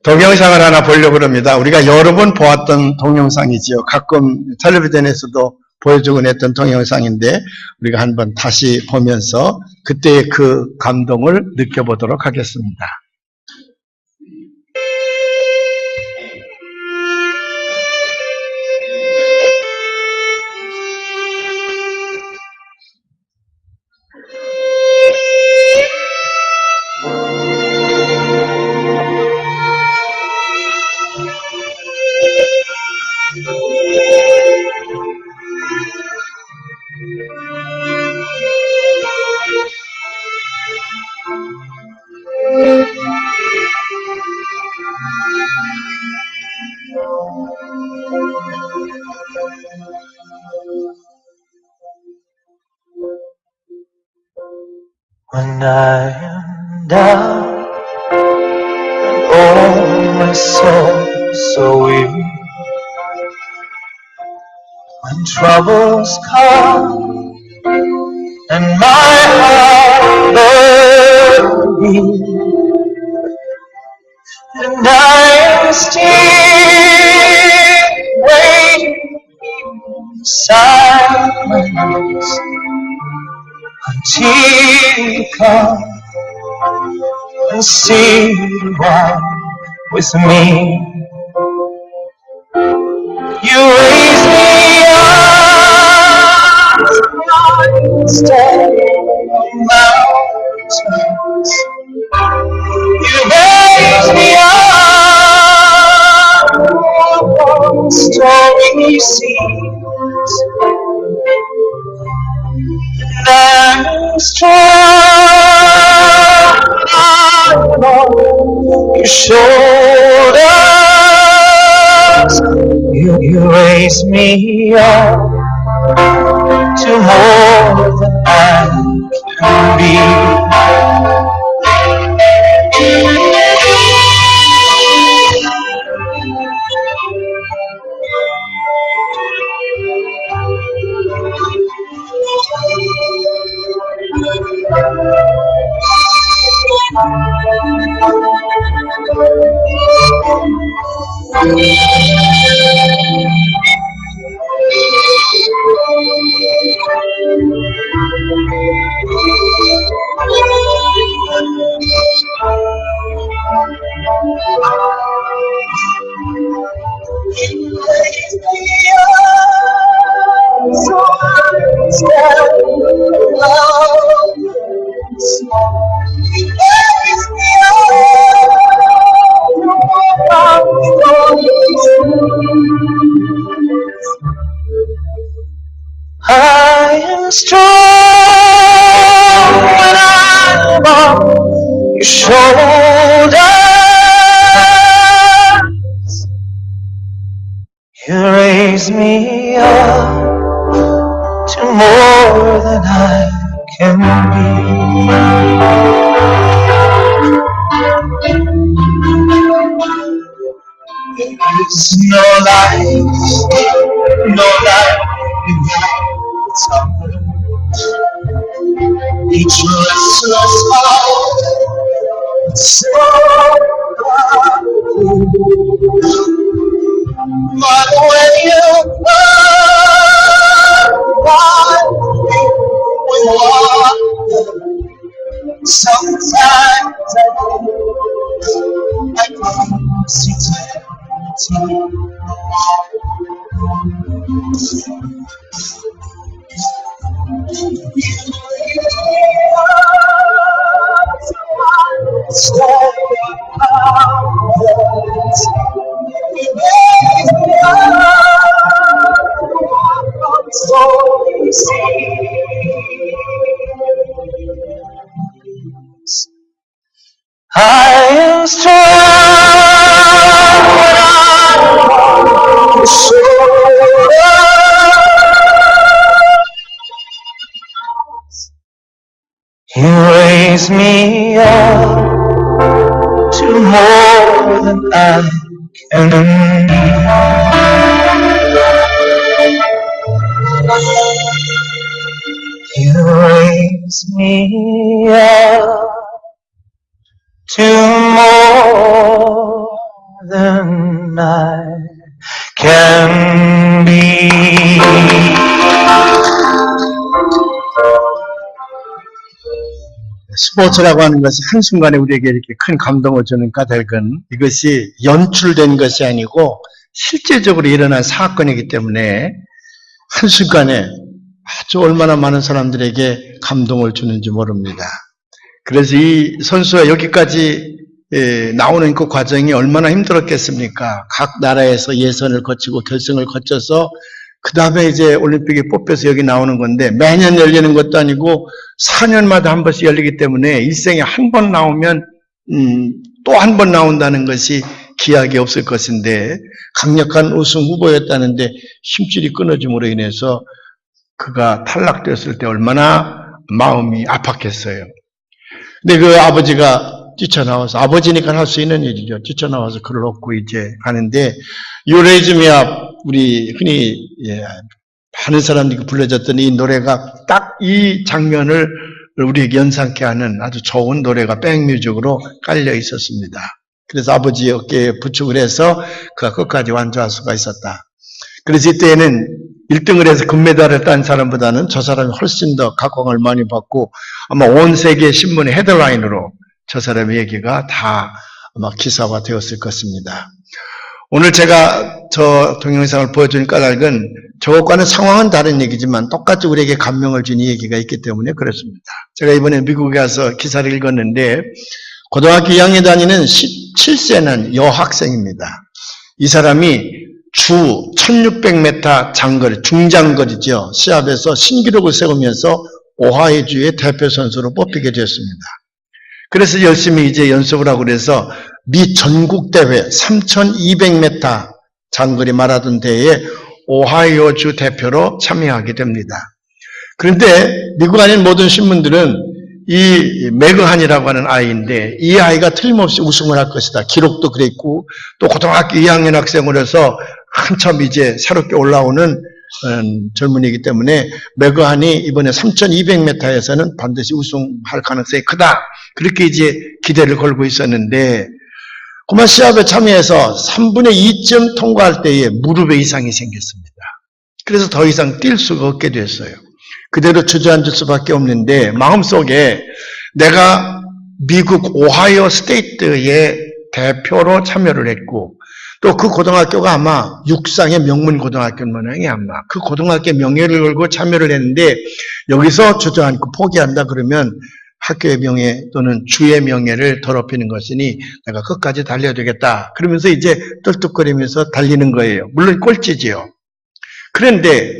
동영상을 하나 보려고 합니다. 우리가 여러 번 보았던 동영상이지요. 가끔 텔레비전에서도 보여주곤 했던 동영상인데 우리가 한번 다시 보면서 그때의 그 감동을 느껴보도록 하겠습니다. When I am down and oh my soul so weary, when troubles come and my heart burns and I am still waiting in silence until you come and see one with me. You raise me up to stand on mountains. You raise me up on stormy seas. I'm strong on your shoulders. You raise me up to more than I can be. I am strong when I'm on your shoulders. You raise me up to more than I can be. There's no life without summer. Each restless heart so powerful. But when you come with water, sometimes I glimpse eternity. I am strong when I'm on your shoulders. You raise me up to more than I can be. You raise me up to more than I can be. 스포츠라고 하는 것이 한순간에 우리에게 이렇게 큰 감동을 주는 까닭은 이것이 연출된 것이 아니고 실제적으로 일어난 사건이기 때문에 한순간에 아주 얼마나 많은 사람들에게 감동을 주는지 모릅니다. 그래서 이 선수가 여기까지 나오는 그 과정이 얼마나 힘들었겠습니까? 각 나라에서 예선을 거치고 결승을 거쳐서 그 다음에 이제 올림픽에 뽑혀서 여기 나오는 건데 매년 열리는 것도 아니고 4년마다 한 번씩 열리기 때문에 일생에 한 번 나오면 또 한 번 나온다는 것이 기약이 없을 것인데 강력한 우승 후보였다는데 힘줄이 끊어짐으로 인해서 그가 탈락됐을 때 얼마나 마음이 아팠겠어요. 근데 그 아버지가 뛰쳐나와서 아버지니까 할 수 있는 일이죠. 뛰쳐나와서 그를 업고 이제 가는데 유레즈미아 우리 흔히 많은 사람들이 불러줬던 이 노래가 딱 이 장면을 우리에게 연상케 하는 아주 좋은 노래가 백뮤직으로 깔려 있었습니다. 그래서 아버지 어깨에 부축을 해서 그가 끝까지 완주할 수가 있었다. 그래서 이때에는 1등을 해서 금메달을 딴 사람보다는 저 사람이 훨씬 더 각광을 많이 받고 아마 온 세계 신문의 헤드라인으로 저 사람의 얘기가 다 아마 기사화 되었을 것입니다. 오늘 제가 저 동영상을 보여주는 까닭은 저것과는 상황은 다른 얘기지만 똑같이 우리에게 감명을 준 이 얘기가 있기 때문에 그렇습니다. 제가 이번에 미국에 가서 기사를 읽었는데 고등학교 2학년 다니는 17세는 여학생입니다. 이 사람이 주 1600m 장거리, 중장거리죠. 시합에서 신기록을 세우면서 오하이주의 대표 선수로 뽑히게 됐습니다. 그래서 열심히 이제 연습을 하고 그래서 미 전국대회 3200m 장거리 마라톤 대회에 오하이오주 대표로 참여하게 됩니다. 그런데 미국 아닌 모든 신문들은 이 매그한이라고 하는 아이인데 이 아이가 틀림없이 우승을 할 것이다. 기록도 그랬고 또 고등학교 2학년 학생으로서 한참 이제 새롭게 올라오는 젊은이기 때문에 매그한이 이번에 3200m에서는 반드시 우승할 가능성이 크다. 그렇게 이제 기대를 걸고 있었는데 그만 시합에 참여해서 3분의 2점 통과할 때에 무릎에 이상이 생겼습니다. 그래서 더 이상 뛸 수가 없게 됐어요. 그대로 주저앉을 수밖에 없는데 마음속에 내가 미국 오하이오 스테이트의 대표로 참여를 했고 또 그 고등학교가 아마 육상의 명문 고등학교 모양이 아마 그 고등학교 명예를 걸고 참여를 했는데 여기서 주저앉고 포기한다 그러면 학교의 명예 또는 주의 명예를 더럽히는 것이니 내가 끝까지 달려야 되겠다. 그러면서 이제 떨뚝거리면서 달리는 거예요. 물론 꼴찌지요. 그런데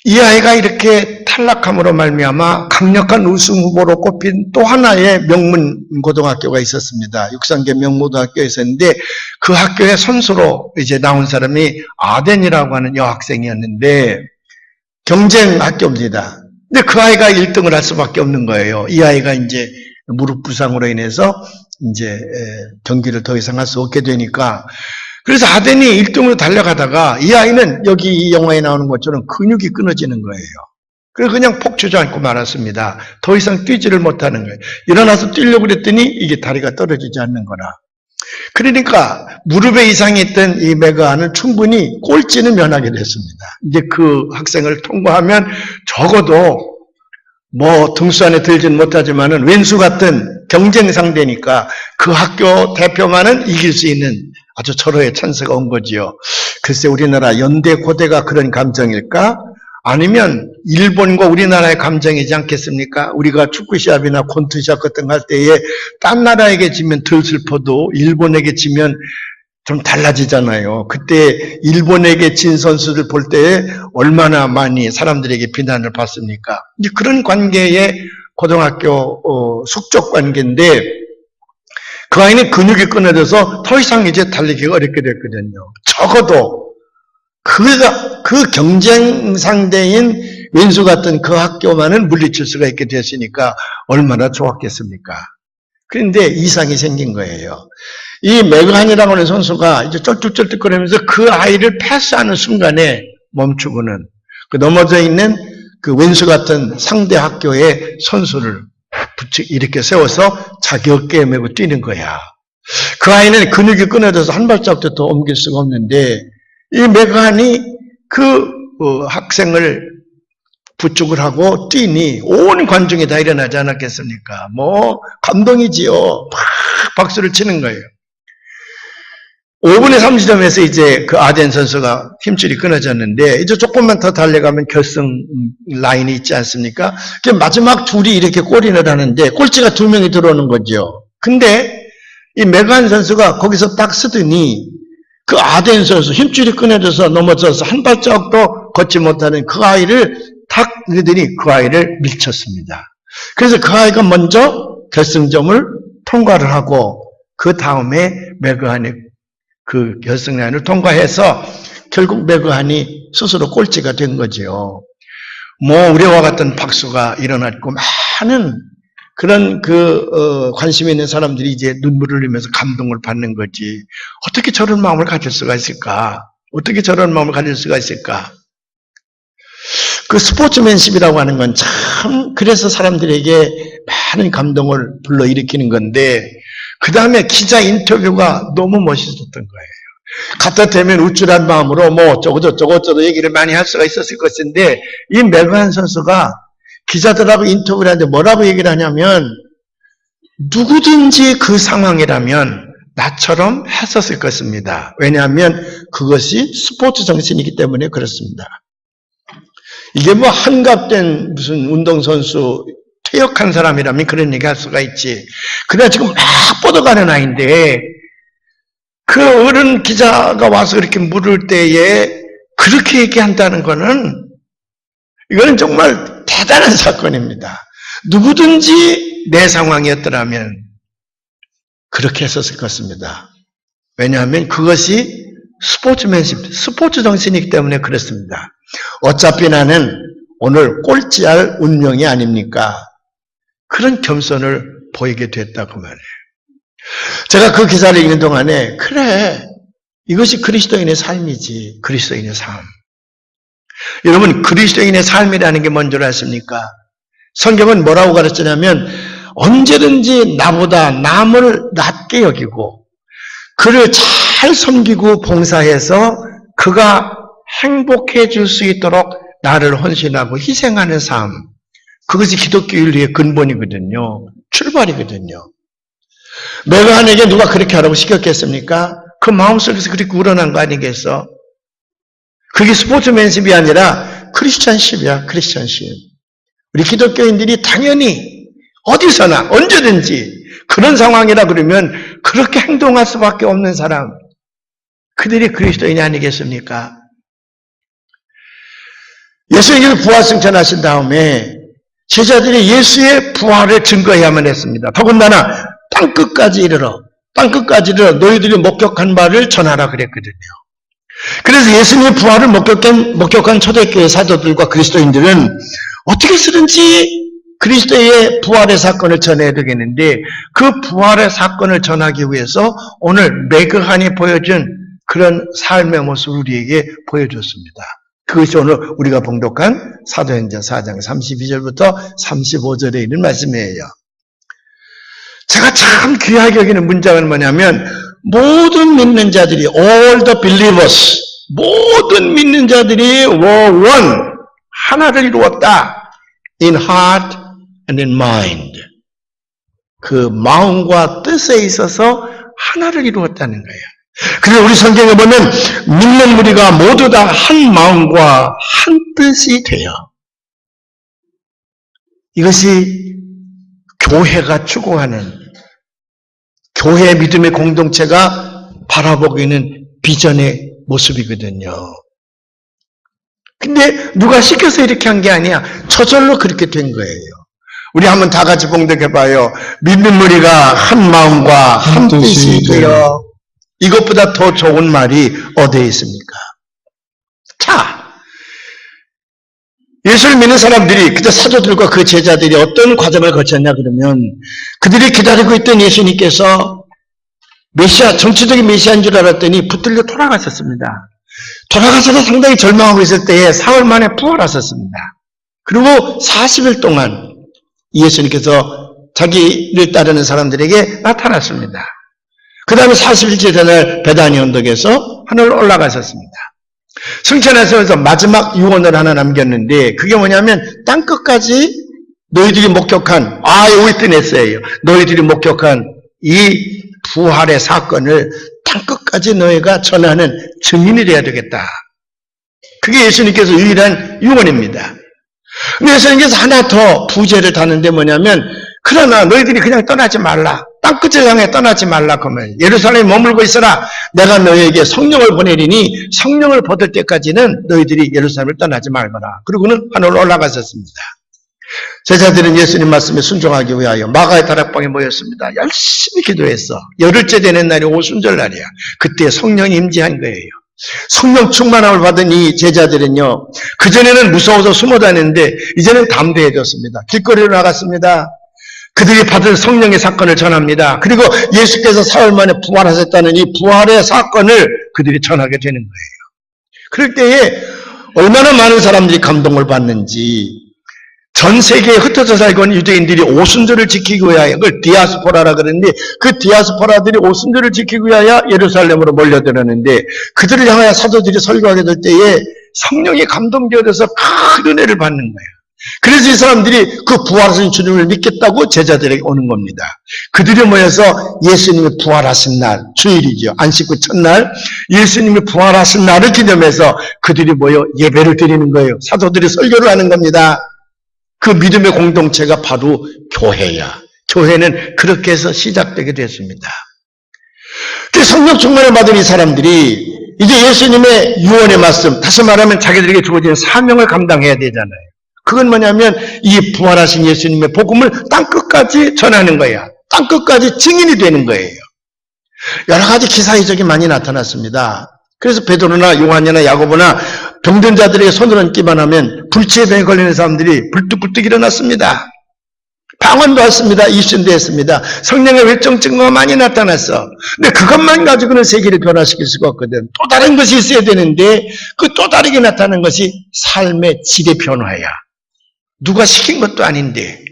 이 아이가 이렇게 탈락함으로 말미암아 강력한 우승 후보로 꼽힌 또 하나의 명문 고등학교가 있었습니다. 육상계 명문고등학교에 있었는데 그 학교의 선수로 이제 나온 사람이 아덴이라고 하는 여학생이었는데 경쟁 학교입니다. 근데 그 아이가 1등을 할 수밖에 없는 거예요. 이 아이가 이제 무릎 부상으로 인해서 이제 경기를 더 이상 할 수 없게 되니까 그래서 아덴이 1등으로 달려가다가 이 아이는 여기 이 영화에 나오는 것처럼 근육이 끊어지는 거예요. 그래서 그냥 폭 주저앉고 말았습니다. 더 이상 뛰지를 못하는 거예요. 일어나서 뛰려고 그랬더니 이게 다리가 떨어지지 않는 거라. 그러니까 무릎에 이상이 있던 이 매그한은 충분히 꼴찌는 면하게 됐습니다. 이제 그 학생을 통과하면 적어도 뭐 등수 안에 들지는 못하지만은 왼수 같은 경쟁 상대니까 그 학교 대표만은 이길 수 있는 아주 절호의 찬스가 온 거지요. 글쎄 우리나라 연대 고대가 그런 감정일까? 아니면 일본과 우리나라의 감정이지 않겠습니까? 우리가 축구 시합이나 콘트 시합 같은 거 할 때에 딴 나라에게 지면 덜 슬퍼도 일본에게 지면 좀 달라지잖아요. 그때 일본에게 진 선수들 볼 때에 얼마나 많이 사람들에게 비난을 받습니까? 이제 그런 관계의 고등학교 숙적 관계인데 그 아이는 근육이 끊어져서 더 이상 이제 달리기가 어렵게 됐거든요. 적어도 그 경쟁 상대인 왼수 같은 그 학교만은 물리칠 수가 있게 됐으니까 얼마나 좋았겠습니까? 그런데 이상이 생긴 거예요. 이 매그한이라고 하는 선수가 이제 쩔뚝쩔뚝거리면서 그 아이를 패스하는 순간에 멈추고는 그 넘어져 있는 그 왼수 같은 상대 학교의 선수를 이렇게 세워서 자기 어깨에 메고 뛰는 거야. 그 아이는 근육이 끊어져서 한 발짝도 더 옮길 수가 없는데 이 메간이 그 학생을 부축을 하고 뛰니 온 관중이 다 일어나지 않았겠습니까? 감동이지요. 막 박수를 치는 거예요. 5분의 30점에서 이제 그 아덴 선수가 힘줄이 끊어졌는데 이제 조금만 더 달려가면 결승 라인이 있지 않습니까? 마지막 둘이 이렇게 골인을 하는데 꼴찌가 2명이 들어오는 거죠. 근데 이 메간 선수가 거기서 딱 쓰더니 그 아덴 선수 힘줄이 끊어져서 넘어져서 한 발짝도 걷지 못하는 그 아이를 탁 그들이 그 아이를 밀쳤습니다. 그래서 그 아이가 먼저 결승점을 통과를 하고 그 다음에 메그한이 그 결승 라인을 통과해서 결국 메그한이 스스로 꼴찌가 된 거죠. 우리와 같은 박수가 일어났고 많은 그런 관심 있는 사람들이 이제 눈물을 흘리면서 감동을 받는 거지. 어떻게 저런 마음을 가질 수가 있을까? 어떻게 저런 마음을 가질 수가 있을까? 그 스포츠맨십이라고 하는 건 참 그래서 사람들에게 많은 감동을 불러일으키는 건데 그 다음에 기자 인터뷰가 너무 멋있었던 거예요. 갖다 대면 우쭐한 마음으로 어쩌고 얘기를 많이 할 수가 있었을 것인데 이 메간 선수가 기자들하고 인터뷰를 하는데 뭐라고 얘기를 하냐면 누구든지 그 상황이라면 나처럼 했었을 것입니다. 왜냐하면 그것이 스포츠 정신이기 때문에 그렇습니다. 이게 한갑된 무슨 운동선수 퇴역한 사람이라면 그런 얘기 할 수가 있지. 그래 지금 막 뻗어가는 아이인데 그 어른 기자가 와서 이렇게 물을 때에 그렇게 얘기한다는 거는 이거는 정말 대단한 사건입니다. 누구든지 내 상황이었더라면 그렇게 했었을 것입니다. 왜냐하면 그것이 스포츠맨십, 스포츠 정신이기 때문에 그렇습니다. 어차피 나는 오늘 꼴찌할 운명이 아닙니까? 그런 겸손을 보이게 됐다고 말해요. 제가 그 기사를 읽는 동안에 그래, 이것이 그리스도인의 삶이지. 그리스도인의 삶. 여러분, 그리스도인의 삶이라는 게 뭔 줄 아십니까? 성경은 뭐라고 가르치냐면 언제든지 나보다 남을 낮게 여기고 그를 잘 섬기고 봉사해서 그가 행복해질 수 있도록 나를 헌신하고 희생하는 삶. 그것이 기독교 윤리의 근본이거든요. 출발이거든요. 메간에게 누가 그렇게 하라고 시켰겠습니까? 그 마음속에서 그렇게 우러난 거 아니겠어? 그게 스포츠맨십이 아니라 크리스찬십이야. 크리스찬십. 우리 기독교인들이 당연히 어디서나 언제든지 그런 상황이라 그러면 그렇게 행동할 수밖에 없는 사람, 그들이 그리스도인이 아니겠습니까? 예수님께서 부활 승천하신 다음에 제자들이 예수의 부활을 증거해야만 했습니다. 더군다나 땅끝까지 이르러 너희들이 목격한 바를 전하라 그랬거든요. 그래서 예수님의 부활을 목격한 초대교회 사도들과 그리스도인들은 어떻게 쓰든지 그리스도의 부활의 사건을 전해야 되겠는데 그 부활의 사건을 전하기 위해서 오늘 메그한이 보여준 그런 삶의 모습을 우리에게 보여줬습니다. 그것이 오늘 우리가 봉독한 사도행전 4장 32절부터 35절에 있는 말씀이에요. 제가 참 귀하게 여기는 문장은 뭐냐면 모든 믿는 자들이 all the believers 모든 믿는 자들이 were one 하나를 이루었다. in heart and in mind 그 마음과 뜻에 있어서 하나를 이루었다는 거예요. 그래서 우리 성경에 보면 믿는 우리가 모두 다 한 마음과 한 뜻이 돼요. 이것이 교회가 추구하는 교회 믿음의 공동체가 바라보고 있는 비전의 모습이거든요. 근데 누가 시켜서 이렇게 한 게 아니야. 저절로 그렇게 된 거예요. 우리 한번 다 같이 봉독해봐요. 믿는 우리가 한 마음과 한 뜻이 되어 이것보다 더 좋은 말이 어디에 있습니까? 자, 예수를 믿는 사람들이 그때 사도들과 그 제자들이 어떤 과정을 거쳤냐 그러면 그들이 기다리고 있던 예수님께서 메시아, 정치적인 메시아인 줄 알았더니 붙들려 돌아가셨습니다. 돌아가셔서 상당히 절망하고 있을 때에 사흘 만에 부활하셨습니다. 그리고 40일 동안 예수님께서 자기를 따르는 사람들에게 나타났습니다. 그 다음에 40일째 되날 베다니 언덕에서 하늘로 올라가셨습니다. 승천하시면서 마지막 유언을 하나 남겼는데 그게 뭐냐면 땅끝까지 너희들이 목격한 위트네스예요. 너희들이 목격한 이 부활의 사건을 땅끝까지 너희가 전하는 증인이 되어야 되겠다. 그게 예수님께서 유일한 유언입니다. 근데 예수님께서 하나 더 부제를 다는데 뭐냐면 그러나 너희들이 그냥 떠나지 말라. 땅끝을 향해 떠나지 말라. 그러면 예루살렘에 머물고 있어라. 내가 너희에게 성령을 보내리니 성령을 받을 때까지는 너희들이 예루살렘을 떠나지 말거라. 그리고는 하늘로 올라가셨습니다. 제자들은 예수님 말씀에 순종하기 위하여 마가의 다락방에 모였습니다. 열심히 기도했어. 열흘째 되는 날이 오순절날이야. 그때 성령이 임재한 거예요. 성령 충만함을 받은 이 제자들은요, 그전에는 무서워서 숨어 다녔는데 이제는 담대해졌습니다. 길거리로 나갔습니다. 그들이 받은 성령의 사건을 전합니다. 그리고 예수께서 사흘 만에 부활하셨다는 이 부활의 사건을 그들이 전하게 되는 거예요. 그럴 때에 얼마나 많은 사람들이 감동을 받는지, 전 세계에 흩어져 살고 있는 유대인들이 오순절을 지키기 위하여, 그걸 디아스포라라 그러는데 그 디아스포라들이 오순절을 지키기 위하여 예루살렘으로 몰려들었는데 그들을 향하여 사도들이 설교하게 될 때에 성령이 감동되어져서 큰 은혜를 받는 거예요. 그래서 이 사람들이 그 부활하신 주님을 믿겠다고 제자들에게 오는 겁니다. 그들이 모여서 예수님이 부활하신 날, 주일이죠. 안식구 첫날 예수님이 부활하신 날을 기념해서 그들이 모여 예배를 드리는 거예요. 사도들이 설교를 하는 겁니다. 그 믿음의 공동체가 바로 교회야. 교회는 그렇게 해서 시작되게 됐습니다. 그 성령 충만을 받은 이 사람들이 이제 예수님의 유언의 말씀, 다시 말하면 자기들에게 주어진 사명을 감당해야 되잖아요. 그건 뭐냐면 이 부활하신 예수님의 복음을 땅끝까지 전하는 거야. 땅끝까지 증인이 되는 거예요. 여러 가지 기사 이적이 많이 나타났습니다. 그래서 베드로나 요한이나 야고보나 병든 자들에게 손을 얹기만 하면 불치의 병에 걸리는 사람들이 불뚝불뚝 일어났습니다. 방언도 했습니다. 입신도 했습니다. 성령의 외적 증거가 많이 나타났어. 근데 그것만 가지고는 세계를 변화시킬 수가 없거든. 또 다른 것이 있어야 되는데 그 또 다르게 나타나는 것이 삶의 질의 변화야. 누가 시킨 것도 아닌데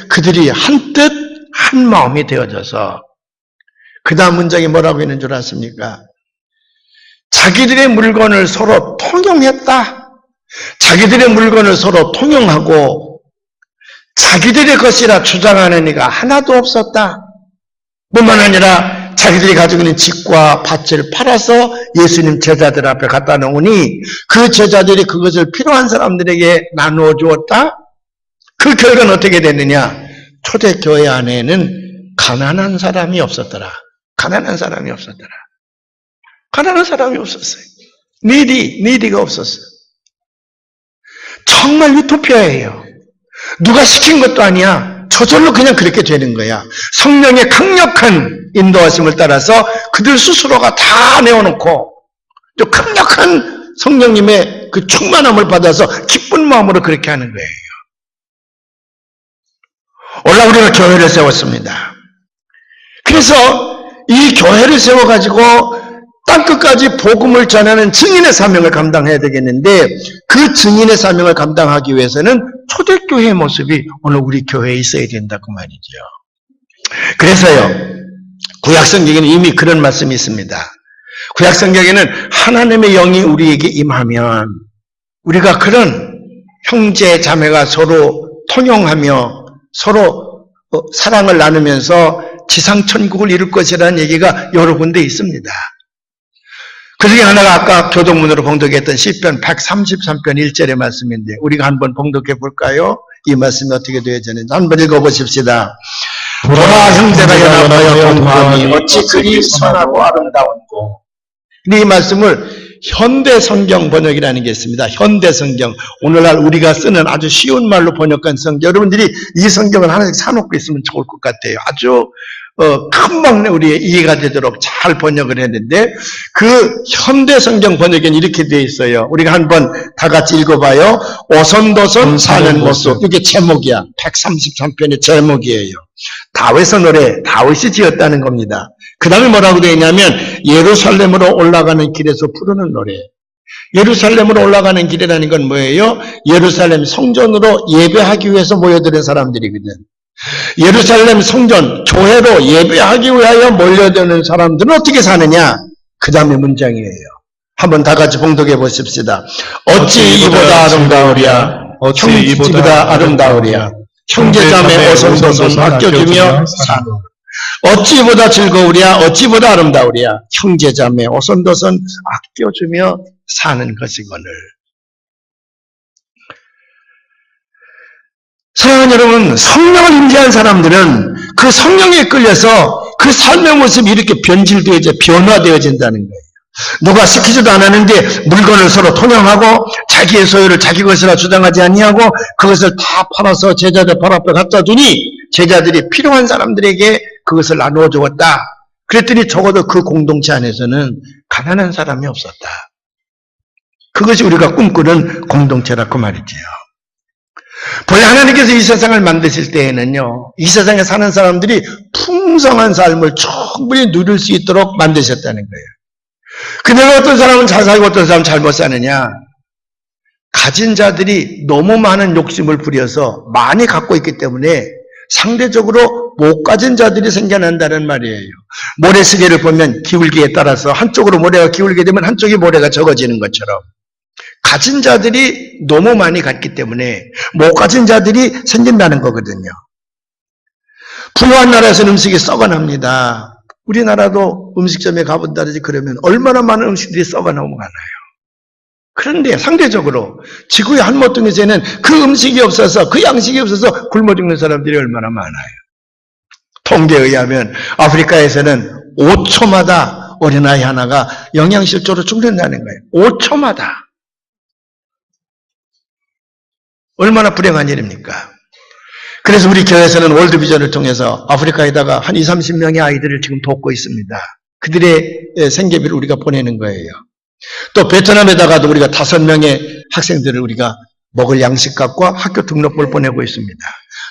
그들이 한뜻 한 마음이 되어져서 그 다음 문장이 뭐라고 있는 줄 아십니까? 자기들의 물건을 서로 통용했다. 자기들의 물건을 서로 통용하고 자기들의 것이라 주장하는 이가 하나도 없었다. 뿐만 아니라 자기들이 가지고 있는 집과 밭을 팔아서 예수님 제자들 앞에 갖다 놓으니 그 제자들이 그것을 필요한 사람들에게 나누어 주었다. 그 결과는 어떻게 됐느냐? 초대교회 안에는 가난한 사람이 없었더라. 가난한 사람이 없었어요. 니디가 없었어요. 정말 유토피아예요. 누가 시킨 것도 아니야. 저절로 그냥 그렇게 되는 거야. 성령의 강력한 인도하심을 따라서 그들 스스로가 다 내어놓고 또 강력한 성령님의 그 충만함을 받아서 기쁜 마음으로 그렇게 하는 거예요. 오늘 우리가 교회를 세웠습니다. 그래서 이 교회를 세워가지고 땅끝까지 복음을 전하는 증인의 사명을 감당해야 되겠는데 그 증인의 사명을 감당하기 위해서는 초대교회의 모습이 오늘 우리 교회에 있어야 된다고 말이죠. 그래서요, 구약성경에는 이미 그런 말씀이 있습니다. 구약성경에는 하나님의 영이 우리에게 임하면 우리가 그런 형제 자매가 서로 통용하며 서로 사랑을 나누면서 지상천국을 이룰 것이라는 얘기가 여러 군데 있습니다. 그 중에 하나가 아까 교동문으로 봉독했던 시편 133편 1절의 말씀인데 우리가 한번 봉독해 볼까요? 이 말씀이 어떻게 되어지는지 한번 읽어보십시다. 보라 형제가 연합하여 동거하니 어찌 그리 선하고 아름다운고. 근데 이 말씀을 현대 성경 번역이라는 게 있습니다. 현대 성경. 오늘날 우리가 쓰는 아주 쉬운 말로 번역한 성경. 여러분들이 이 성경을 하나씩 사놓고 있으면 좋을 것 같아요. 아주 금방 우리 이해가 되도록 잘 번역을 했는데 그 현대 성경 번역에는 이렇게 되어 있어요. 우리가 한번 다 같이 읽어봐요. 오손도손 사는 모습. 이게 제목이야. 133편의 제목이에요. 다윗의 노래, 다윗이 지었다는 겁니다. 그 다음에 뭐라고 되어 있냐면 예루살렘으로 올라가는 길에서 부르는 노래. 예루살렘으로 올라가는 길이라는 건 뭐예요? 예루살렘 성전으로 예배하기 위해서 모여드는 사람들이거든. 예루살렘 성전, 교회로 예배하기 위하여 몰려드는 사람들은 어떻게 사느냐? 그 다음에 문장이에요. 한번 다 같이 봉독해 보십시다. 어찌 이보다 아름다우랴? 어찌 이보다 아름다우랴? 형제자매 오손도손 아껴주며 사노. 어찌 이보다 즐거우랴? 어찌 이보다 아름다우랴? 형제자매 오손도손 아껴주며 사는 것이거늘. 사랑하는 여러분, 성령을 임재한 사람들은 그 성령에 끌려서 그 삶의 모습이 이렇게 변화되어진다는 거예요. 누가 시키지도 않았는데 물건을 서로 통용하고 자기의 소유를 자기 것이라 주장하지 아니하고 그것을 다 팔아서 제자들 발 앞에 갖다 두니 제자들이 필요한 사람들에게 그것을 나누어 주었다. 그랬더니 적어도 그 공동체 안에서는 가난한 사람이 없었다. 그것이 우리가 꿈꾸는 공동체라 그 말이지요. 본래 하나님께서 이 세상을 만드실 때에는요, 이 세상에 사는 사람들이 풍성한 삶을 충분히 누릴 수 있도록 만드셨다는 거예요. 근데 어떤 사람은 잘 살고 어떤 사람은 잘못 사느냐? 가진 자들이 너무 많은 욕심을 부려서 많이 갖고 있기 때문에 상대적으로 못 가진 자들이 생겨난다는 말이에요. 모래시계를 보면 기울기에 따라서 한쪽으로 모래가 기울게 되면 한쪽이 모래가 적어지는 것처럼 가진 자들이 너무 많이 갔기 때문에 못 가진 자들이 생긴다는 거거든요. 부유한 나라에서는 음식이 썩어납니다. 우리나라도 음식점에 가본다든지 그러면 얼마나 많은 음식들이 썩어 넘어가나요? 그런데 상대적으로 지구의 한 모퉁이에는 그 음식이 없어서 그 양식이 없어서 굶어 죽는 사람들이 얼마나 많아요. 통계에 의하면 아프리카에서는 5초마다 어린아이 하나가 영양실조로 죽는다는 거예요. 5초마다. 얼마나 불행한 일입니까? 그래서 우리 교회에서는 월드비전을 통해서 아프리카에다가 한 20, 30명의 아이들을 지금 돕고 있습니다. 그들의 생계비를 우리가 보내는 거예요. 또 베트남에다가도 우리가 5명의 학생들을 우리가 먹을 양식값과 학교 등록부를 보내고 있습니다.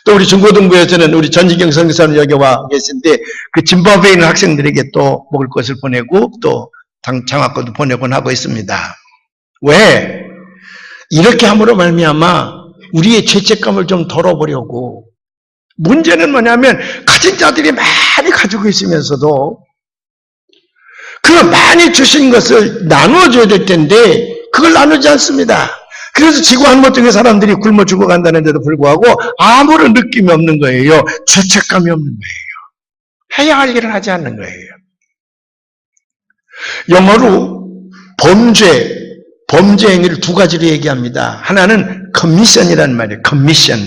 또 우리 중고등부에서는 우리 전지경 선교사님 여기 와 계신데 그 짐바브웨에 있는 학생들에게 또 먹을 것을 보내고 또 장학금도 보내곤 하고 있습니다. 왜? 이렇게 함으로 말미암아 우리의 죄책감을 좀 덜어보려고. 문제는 뭐냐면 가진 자들이 많이 가지고 있으면서도 그 많이 주신 것을 나눠줘야 될 텐데 그걸 나누지 않습니다. 그래서 지구 한 모퉁이 사람들이 굶어 죽어간다는데도 불구하고 아무런 느낌이 없는 거예요. 죄책감이 없는 거예요. 해야 할 일을 하지 않는 거예요. 영어로 범죄 행위를 두 가지로 얘기합니다. 하나는 커미션이란 말이에요. 커미션.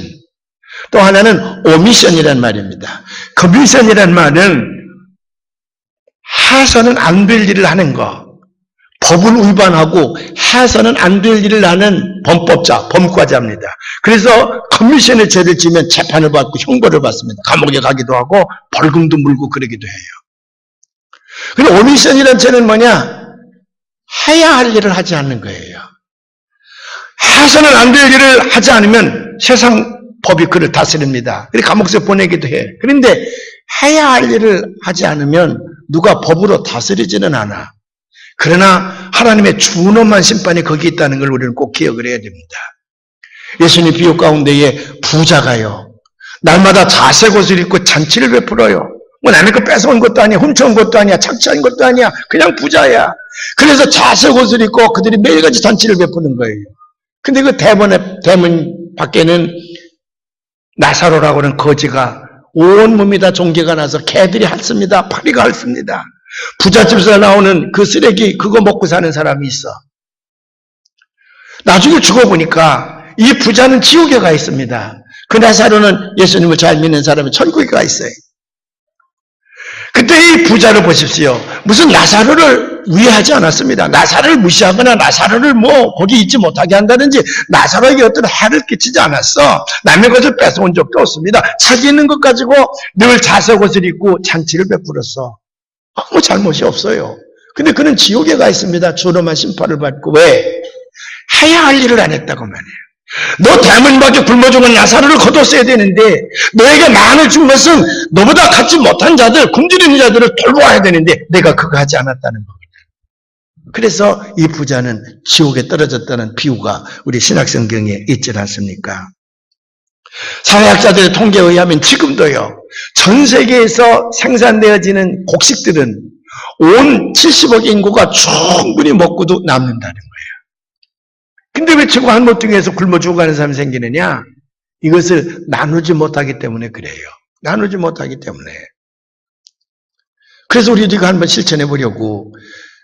또 하나는 오미션이란 말입니다. 커미션이란 말은 해서는 안 될 일을 하는 거. 법을 위반하고 해서는 안 될 일을 하는 범법자, 범과자입니다. 그래서 커미션의 죄를 지면 재판을 받고 형벌을 받습니다. 감옥에 가기도 하고 벌금도 물고 그러기도 해요. 근데 오미션이라는 죄는 뭐냐? 해야 할 일을 하지 않는 거예요. 해서는 안 될 일을 하지 않으면 세상 법이 그를 다스립니다. 그래서 감옥에 보내기도 해. 그런데 해야 할 일을 하지 않으면 누가 법으로 다스리지는 않아. 그러나 하나님의 준엄한 심판이 거기 있다는 걸 우리는 꼭 기억을 해야 됩니다. 예수님 비유 가운데에 부자가요, 날마다 자색 옷을 입고 잔치를 베풀어요. 뭐 남의 거 뺏어온 것도 아니야, 훔쳐온 것도 아니야, 착취한 것도 아니야, 그냥 부자야. 그래서 자색 옷을 입고 그들이 매일같이 잔치를 베푸는 거예요. 근데 그 대문 밖에는 나사로라고 하는 거지가 온몸이 다 종기가 나서 개들이 핥습니다. 파리가 핥습니다. 부잣집에서 나오는 그 쓰레기 그거 먹고 사는 사람이 있어. 나중에 죽어보니까 이 부자는 지옥에 가 있습니다. 그 나사로는 예수님을 잘 믿는 사람이 천국에 가 있어요. 그때 이 부자를 보십시오. 무슨 나사로를 위하지 않았습니다. 나사로를 무시하거나 나사로를 거기 있지 못하게 한다든지 나사로에게 어떤 해를 끼치지 않았어. 남의 것을 뺏어온 적도 없습니다. 자기 있는 것 가지고 늘 자색 옷을 입고 잔치를 베풀었어. 아무 잘못이 없어요. 근데 그는 지옥에 가 있습니다. 준엄한 심판을 받고. 왜? 해야 할 일을 안 했다고 말이에요. 너 대문 밖에 굶어 죽은 나사로를 거뒀어야 되는데 너에게 만을 준 것은 너보다 갖지 못한 자들, 굶주리는 자들을 돌보아야 되는데 내가 그거 하지 않았다는 거거든요. 그래서 이 부자는 지옥에 떨어졌다는 비유가 우리 신약성경에 있지 않습니까? 사회학자들의 통계에 의하면 지금도요, 전 세계에서 생산되어지는 곡식들은 온 70억 인구가 충분히 먹고도 남는다는 거예요. 근데 왜 최고 한 모퉁이에서 굶어 죽어가는 사람이 생기느냐? 이것을 나누지 못하기 때문에 그래요. 나누지 못하기 때문에. 그래서 우리가 한번 실천해 보려고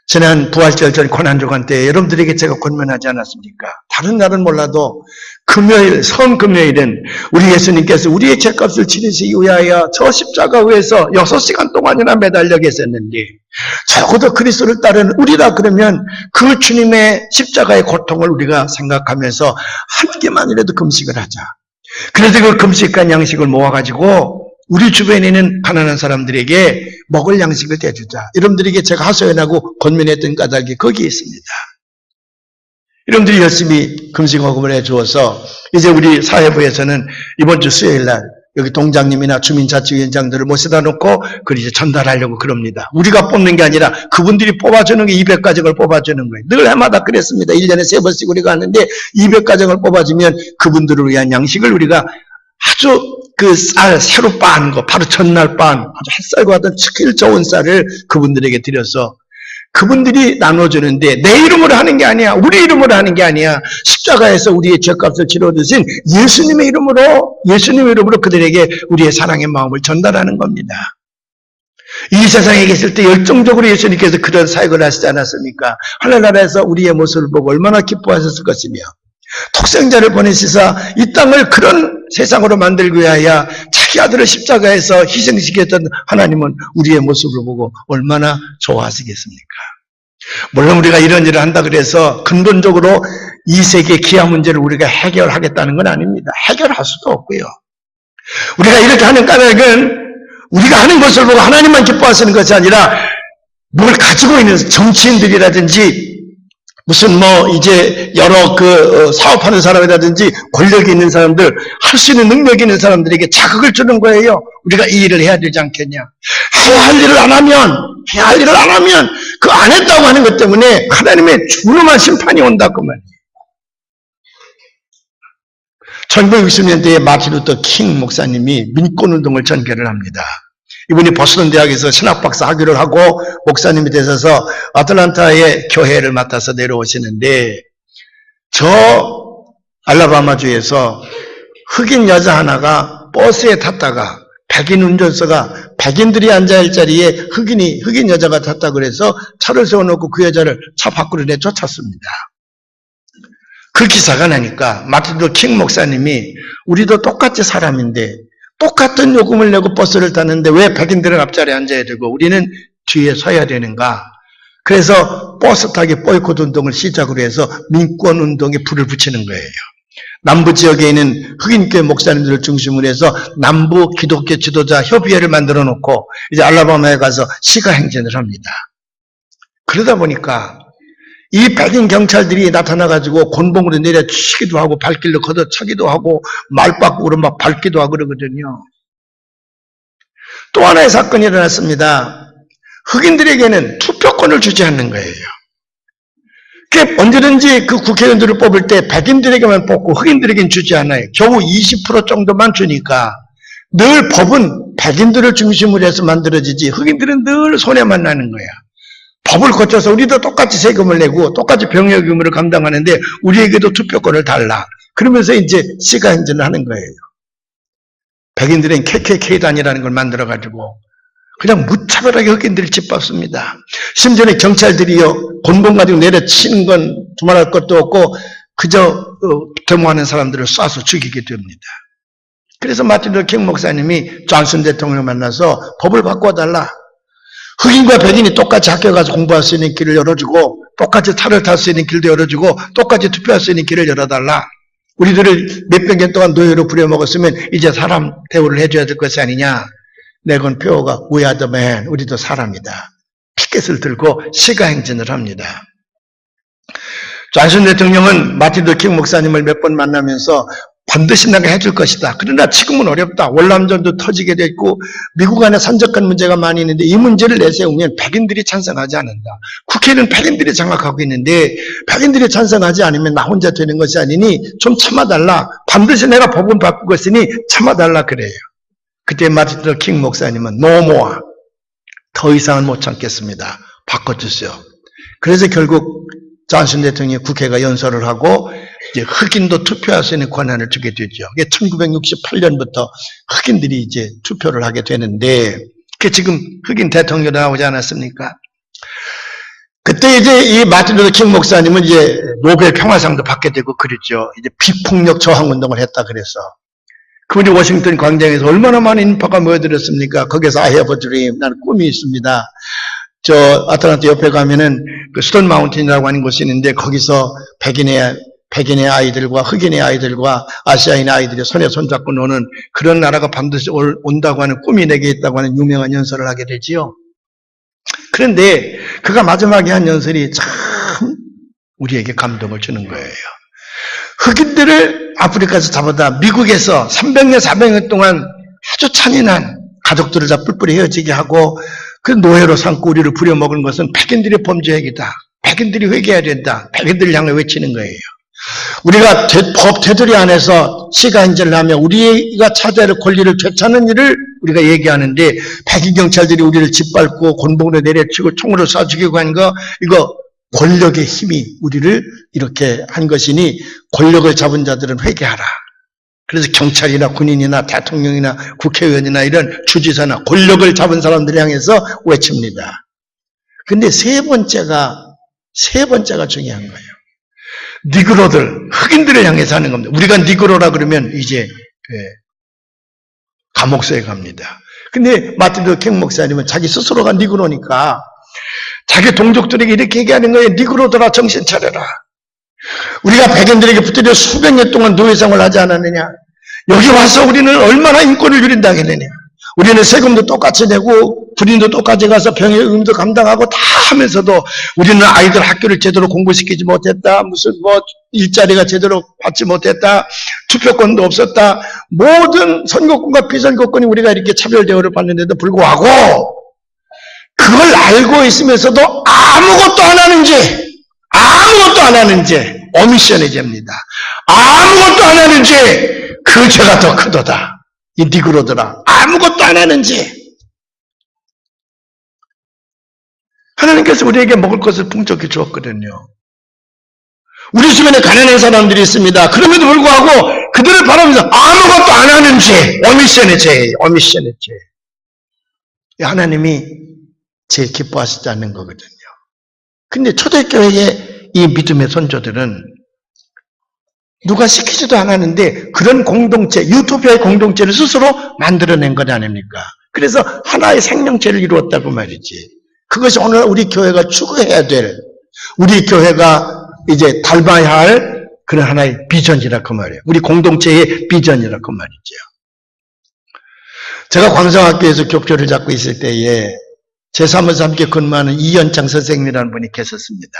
지난 부활절 전 고난주간 때 여러분들에게 제가 권면하지 않았습니까? 다른 날은 몰라도 금요일, 성금요일은 우리 예수님께서 우리의 죄값을 치르시기 위하여 저 십자가 위에서 6시간 동안이나 매달려 계셨는데 적어도 그리스도를 따르는 우리다 그러면 그 주님의 십자가의 고통을 우리가 생각하면서 한 개만이라도 금식을 하자. 그래서 그 금식한 양식을 모아가지고 우리 주변에 있는 가난한 사람들에게 먹을 양식을 대주자. 여러분들에게 제가 하소연하고 권면했던 까닭이 거기에 있습니다. 여러분들이 열심히 금식허금을 해주어서 이제 우리 사회부에서는 이번 주 수요일 날 여기 동장님이나 주민자치위원장들을 모셔다 놓고 그걸 이제 전달하려고 그럽니다. 우리가 뽑는 게 아니라 그분들이 뽑아주는 게 200가정을 뽑아주는 거예요. 늘 해마다 그랬습니다. 1년에 3번씩 우리가 하는데 200가정을 뽑아주면 그분들을 위한 양식을 우리가 아주 그 쌀 새로 빻은 거 바로 전날 빻은 아주 햇살과 같은 질 좋은 쌀을 그분들에게 드려서 그분들이 나눠주는데 내 이름으로 하는 게 아니야. 우리 이름으로 하는 게 아니야. 십자가에서 우리의 죄값을 치러주신 예수님의 이름으로 그들에게 우리의 사랑의 마음을 전달하는 겁니다. 이 세상에 계실 때 열정적으로 예수님께서 그런 사역을 하시지 않았습니까? 하늘나라에서 우리의 모습을 보고 얼마나 기뻐하셨을 것이며 독생자를 보내시사 이 땅을 그런 세상으로 만들기 위하여 자기 아들을 십자가에서 희생시켰던 하나님은 우리의 모습을 보고 얼마나 좋아하시겠습니까? 물론 우리가 이런 일을 한다 그래서 근본적으로 이 세계 기아 문제를 우리가 해결하겠다는 건 아닙니다. 해결할 수도 없고요. 우리가 이렇게 하는 까닭은 우리가 하는 것을 보고 하나님만 기뻐하시는 것이 아니라 뭘 가지고 있는 정치인들이라든지 무슨 이제 여러 사업하는 사람이라든지 권력이 있는 사람들, 할 수 있는 능력이 있는 사람들에게 자극을 주는 거예요. 우리가 이 일을 해야 되지 않겠냐. 해야 할 일을 안 하면, 그 안 했다고 하는 것 때문에 하나님의 준엄한 심판이 온다, 그 말이에요. 1960년대에 마틴 루터 킹 목사님이 민권운동을 전개를 합니다. 이분이 보스턴 대학에서 신학박사 학위를 하고 목사님이 되셔서 아틀란타의 교회를 맡아서 내려오시는데 저 알라바마주에서 흑인 여자 하나가 버스에 탔다가 백인 운전사가 백인들이 앉아있을 자리에 흑인 여자가 탔다고 그래서 차를 세워놓고 그 여자를 차 밖으로 내쫓았습니다. 그 기사가 나니까 마틴 루터 킹 목사님이 우리도 똑같이 사람인데 똑같은 요금을 내고 버스를 타는데 왜 백인들은 앞자리에 앉아야 되고 우리는 뒤에 서야 되는가? 그래서 버스 타기 보이콧 운동을 시작으로 해서 민권 운동에 불을 붙이는 거예요. 남부 지역에 있는 흑인교회 목사님들을 중심으로 해서 남부 기독교 지도자 협의회를 만들어 놓고 이제 알라바마에 가서 시가행진을 합니다. 그러다 보니까 이 백인 경찰들이 나타나가지고 곤봉으로 내려치기도 하고 발길로 걷어차기도 하고 말바꾸로 막 밟기도 하고 그러거든요. 또 하나의 사건이 일어났습니다. 흑인들에게는 투표권을 주지 않는 거예요. 언제든지 그 국회의원들을 뽑을 때 백인들에게만 뽑고 흑인들에게는 주지 않아요. 겨우 20% 정도만 주니까 늘 법은 백인들을 중심으로 해서 만들어지지 흑인들은 늘 손해만 나는 거야. 법을 거쳐서 우리도 똑같이 세금을 내고 똑같이 병역 의무를 감당하는데 우리에게도 투표권을 달라. 그러면서 이제 시가행진을 하는 거예요. 백인들은 KKK단이라는 걸 만들어가지고 그냥 무차별하게 흑인들을 짓밟습니다. 심지어는 경찰들이요 곤봉 가지고 내려치는 건 두말할 것도 없고 그저 데모하는 사람들을 쏴서 죽이게 됩니다. 그래서 마틴 루터 킹 목사님이 존슨 대통령을 만나서 법을 바꿔달라. 흑인과 백인이 똑같이 학교에 가서 공부할 수 있는 길을 열어주고 똑같이 차를 탈 수 있는 길도 열어주고 똑같이 투표할 수 있는 길을 열어달라. 우리들을 몇백 년 동안 노예로 부려먹었으면 이제 사람 대우를 해줘야 될 것이 아니냐. 내건 표어가 We are the man. 우리도 사람이다. 피켓을 들고 시가행진을 합니다. 존슨 대통령은 마틴 루터 킹 목사님을 몇 번 만나면서 반드시 내가 해줄 것이다. 그러나 지금은 어렵다. 월남전도 터지게 됐고 미국 안에 산적한 문제가 많이 있는데 이 문제를 내세우면 백인들이 찬성하지 않는다. 국회는 백인들이 장악하고 있는데 백인들이 찬성하지 않으면 나 혼자 되는 것이 아니니 좀 참아달라. 반드시 내가 법은 바꾸겠으니 참아달라 그래요. 그때 마틴 루터 킹 목사님은 no more. 더 이상은 못 참겠습니다. 바꿔주세요. 그래서 결국 존슨 대통령이 국회가 연설을 하고 이제 흑인도 투표할 수 있는 권한을 주게 되죠. 이게 1968년부터 흑인들이 이제 투표를 하게 되는데, 그 지금 흑인 대통령이 나오지 않았습니까? 그때 이제 이 마틴 루터 킹 목사님은 이제 노벨 평화상도 받게 되고 그랬죠. 이제 비폭력 저항 운동을 했다 그래서. 그분이 워싱턴 광장에서 얼마나 많은 인파가 모여들었습니까? 거기서 I have a dream. 나는 꿈이 있습니다. 저 아틀란타 옆에 가면은 그 스톤 마운틴이라고 하는 곳이 있는데 거기서 백인의 아이들과 흑인의 아이들과 아시아인의 아이들이 손에 손잡고 노는 그런 나라가 반드시 온다고 하는 꿈이 내게 있다고 하는 유명한 연설을 하게 되지요. 그런데 그가 마지막에 한 연설이 참 우리에게 감동을 주는 거예요. 흑인들을 아프리카에서 잡아다 미국에서 300년, 400년 동안 아주 잔인한 가족들을 다 뿔뿔이 헤어지게 하고 그 노예로 삼고 우리를 부려먹은 것은 백인들의 범죄 행위다. 백인들이 회개해야 된다. 백인들을 향해 외치는 거예요. 우리가 법 테두리 안에서 시간제를 하며 우리가 차지할 권리를 되찾는 일을 우리가 얘기하는데 백인 경찰들이 우리를 짓밟고 곤봉으로 내려치고 총으로 쏴 죽이고 하는 거 이거 권력의 힘이 우리를 이렇게 한 것이니 권력을 잡은 자들은 회개하라. 그래서 경찰이나 군인이나 대통령이나 국회의원이나 이런 주지사나 권력을 잡은 사람들을 향해서 외칩니다. 근데 세 번째가 중요한 거예요. 니그로들, 흑인들을 향해서 하는 겁니다. 우리가 니그로라 그러면 이제 감옥소에 갑니다. 근데 마틴 루터 킹 목사님은 자기 스스로가 니그로니까 자기 동족들에게 이렇게 얘기하는 거예요. 니그로들아 정신 차려라. 우리가 백인들에게 붙들려 수백 년 동안 노예생활을 하지 않았느냐. 여기 와서 우리는 얼마나 인권을 누린다 하겠느냐. 우리는 세금도 똑같이 내고 군인도 똑같이 가서 병의 의무도 감당하고 다 하면서도 우리는 아이들 학교를 제대로 공부시키지 못했다. 무슨 일자리가 제대로 받지 못했다. 투표권도 없었다. 모든 선거권과 비선거권이 우리가 이렇게 차별 대우를 받는데도 불구하고 그걸 알고 있으면서도 아무것도 안 하는 죄 오미션의 죄입니다. 아무것도 안 하는 죄 그 죄가 더 크도다. 이 니그로들아 아무것도 안 하는 죄. 하나님께서 우리에게 먹을 것을 풍족히 주었거든요. 우리 주변에 가난한 사람들이 있습니다. 그럼에도 불구하고 그들을 바라보면서 아무것도 안 하는 죄, 오미션의 죄. 하나님이 제일 기뻐하시지 않는 거거든요. 근데 초대교회의 이 믿음의 선조들은 누가 시키지도 않았는데 그런 공동체, 유토피아의 공동체를 스스로 만들어낸 것 아닙니까? 그래서 하나의 생명체를 이루었다고 말이지. 그것이 오늘 우리 교회가 추구해야 될, 우리 교회가 이제 닮아야 할 그런 하나의 비전이라고 말이에요. 우리 공동체의 비전이라고 말이죠. 제가 광성학교에서 교표를 잡고 있을 때에 제 사무소 함께 근무하는 이연창 선생님이라는 분이 계셨습니다.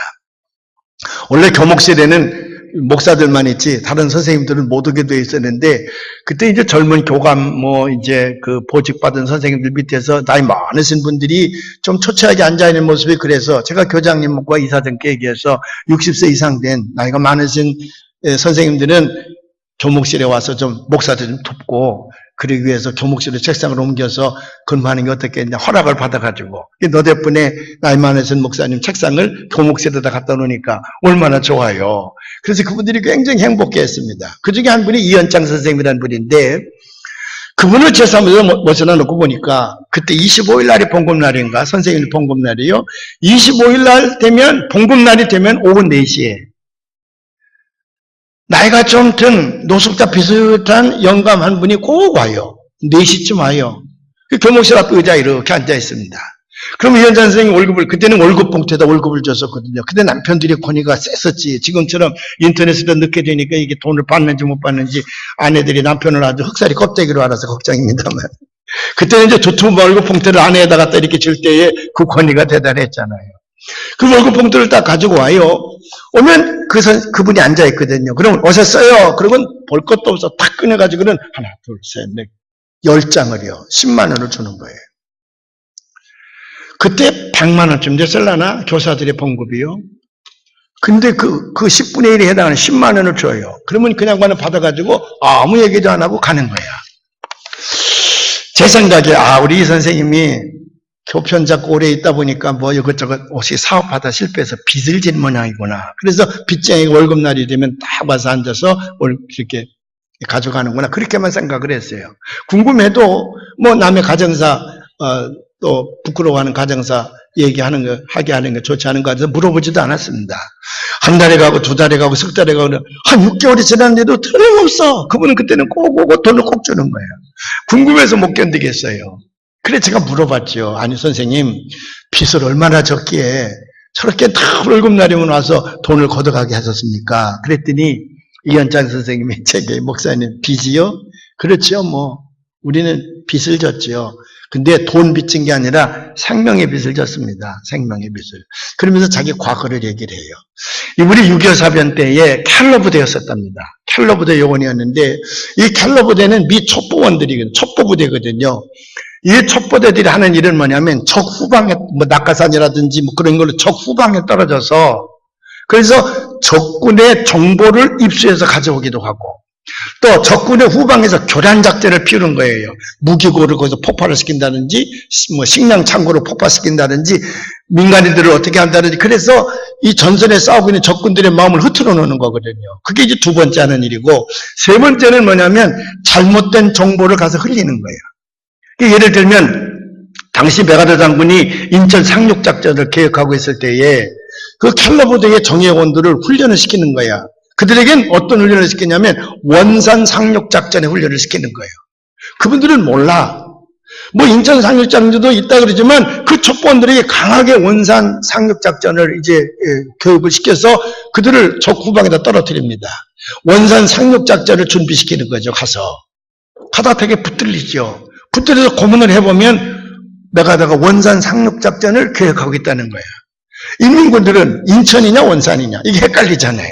원래 교목실에는 목사들만 있지 다른 선생님들은 못 오게 되어 있었는데 그때 이제 젊은 교감 이제 그 보직받은 선생님들 밑에서 나이 많으신 분들이 좀 초췌하게 앉아있는 모습이 그래서 제가 교장님과 이사장께 얘기해서 60세 이상 된 나이가 많으신 선생님들은 교목실에 와서 좀 목사들 좀 돕고 그러기 위해서 교목실을 책상을 옮겨서 근무하는 게 어떻겠냐 허락을 받아가지고 너 덕분에 나이 많으신 목사님 책상을 교목실에다 갖다 놓으니까 얼마나 좋아요. 그래서 그분들이 굉장히 행복해했습니다. 그중에 한 분이 이현창 선생님이라는 분인데 그분을 제 사무소에 모셔다 놓고 보니까 그때 25일 날이 봉급날인가 선생님 봉급날이요. 25일 날 되면 봉급날이 되면 오후 4시에 나이가 좀 든 노숙자 비슷한 영감한 분이 꼭 와요. 4시쯤 와요. 교목실 앞 의자에 이렇게 앉아 있습니다. 그럼 이현찬 선생님 월급을, 그때는 월급 봉투에다 월급을 줬었거든요. 그때 남편들이 권위가 셌었지. 지금처럼 인터넷으로 넣게 되니까 이게 돈을 받는지 못 받는지 아내들이 남편을 아주 흑살이 껍데기로 알아서 걱정입니다만. 그때는 이제 두툼 월급 봉투를 아내에다 갖다 이렇게 줄 때에 그 권위가 대단했잖아요. 그 월급 봉투를 딱 가지고 와요. 오면 그분이 앉아있거든요. 그러면 오셨어요. 그러면 볼 것도 없어. 탁 꺼내가지고는 하나, 둘, 셋, 넷, 10장을요. 10만 원을 주는 거예요. 그때 100만 원쯤 됐을라나? 교사들의 봉급이요. 근데 그 10분의 1에 해당하는 10만 원을 줘요. 그러면 그냥 받아가지고 아무 얘기도 안 하고 가는 거야. 제 생각에, 우리 이 선생님이 교편 잡고 오래 있다 보니까 이것저것 혹시 사업하다 실패해서 빚을 진 모양이구나. 그래서 빚쟁이가 월급날이 되면 딱 와서 앉아서 이렇게 가져가는구나. 그렇게만 생각을 했어요. 궁금해도 남의 가정사, 또 부끄러워하는 가정사 하게 하는 거 좋지 않은 거 같아서 물어보지도 않았습니다. 한 달에 가고 두 달에 가고 석 달에 가고 한 6개월이 지났는데도 틀림없어. 그분은 그때는 꼭 오고 돈을 꼭 주는 거예요. 궁금해서 못 견디겠어요. 그래 제가 물어봤죠. 아니 선생님 빚을 얼마나 졌기에 저렇게 다 월급날이면 와서 돈을 걷어가게 하셨습니까? 그랬더니 이현장 선생님이 제게 목사님 빚이요? 그렇죠 우리는 빚을 졌죠. 근데 돈 빚진 게 아니라 생명의 빚을 졌습니다. 생명의 빚을. 그러면서 자기 과거를 얘기를 해요. 이분이 6.25 사변 때에 켈러 부대였었답니다. 켈러 부대 요원이었는데 이 켈러 부대는 미 첩보원들이거든요. 첩보 부대거든요. 이 첩보대들이 하는 일은 뭐냐면 적 후방에 낙하산이라든지 그런 걸로 적 후방에 떨어져서 그래서 적군의 정보를 입수해서 가져오기도 하고 또 적군의 후방에서 교란 작전을 피우는 거예요. 무기고를 거기서 폭발을 시킨다든지 식량 창고를 폭파시킨다든지 민간인들을 어떻게 한다든지 그래서 이 전선에 싸우고 있는 적군들의 마음을 흐트러 놓는 거거든요. 그게 이제 두 번째 하는 일이고 세 번째는 뭐냐면 잘못된 정보를 가서 흘리는 거예요. 예를 들면 당시 메가더 장군이 인천 상륙작전을 계획하고 있을 때에 그 켈러 부대의 정예원들을 훈련을 시키는 거야. 그들에겐 어떤 훈련을 시키냐면 원산 상륙작전의 훈련을 시키는 거예요. 그분들은 몰라. 인천 상륙작전도 있다 그러지만 그 첩보원들에게 강하게 원산 상륙작전을 이제 교육을 시켜서 그들을 적 후방에다 떨어뜨립니다. 원산 상륙작전을 준비시키는 거죠. 가다 되게 붙들리죠. 붙들려서 고문을 해보면 메가더가 원산 상륙작전을 계획하고 있다는 거예요. 인민군들은 인천이냐 원산이냐 이게 헷갈리잖아요.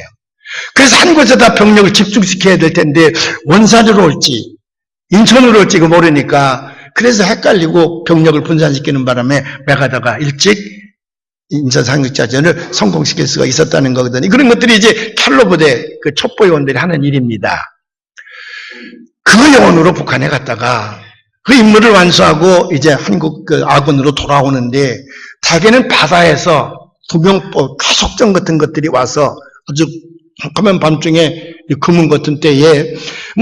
그래서 한 곳에다 병력을 집중시켜야 될 텐데 원산으로 올지 인천으로 올지 모르니까 그래서 헷갈리고 병력을 분산시키는 바람에 메가더가 일찍 인천 상륙작전을 성공시킬 수가 있었다는 거거든요. 그런 것들이 이제 켈러 부대 그 첩보요원들이 하는 일입니다. 그 요원으로 북한에 갔다가 그 임무를 완수하고 이제 한국 그 아군으로 돌아오는데 자기는 바다에서 구명보, 괴속정 같은 것들이 와서 아주 깜깜한 밤중에 금은 같은 때에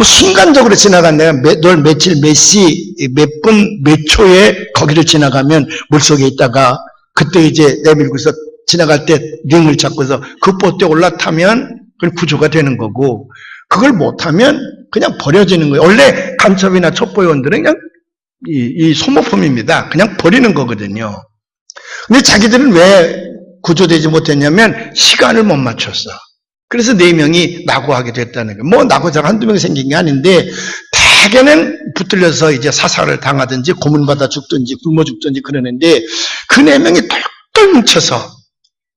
순간적으로 지나간 내가 널 며칠 몇 시, 몇 분, 몇 초에 거기를 지나가면 물속에 있다가 그때 이제 내밀고서 지나갈 때 링을 잡고서 그 보트에 올라타면 그건 구조가 되는 거고 그걸 못하면 그냥 버려지는 거예요. 원래 간첩이나 첩보요원들은 그냥 이 소모품입니다. 그냥 버리는 거거든요. 근데 자기들은 왜 구조되지 못했냐면 시간을 못 맞췄어. 그래서 4명이 낙오하게 됐다는 거예요. 낙오자가 한두 명 생긴 게 아닌데 대개는 붙들려서 이제 사살을 당하든지 고문받아 죽든지 굶어 죽든지 그러는데 그 4명이 똘똘 뭉쳐서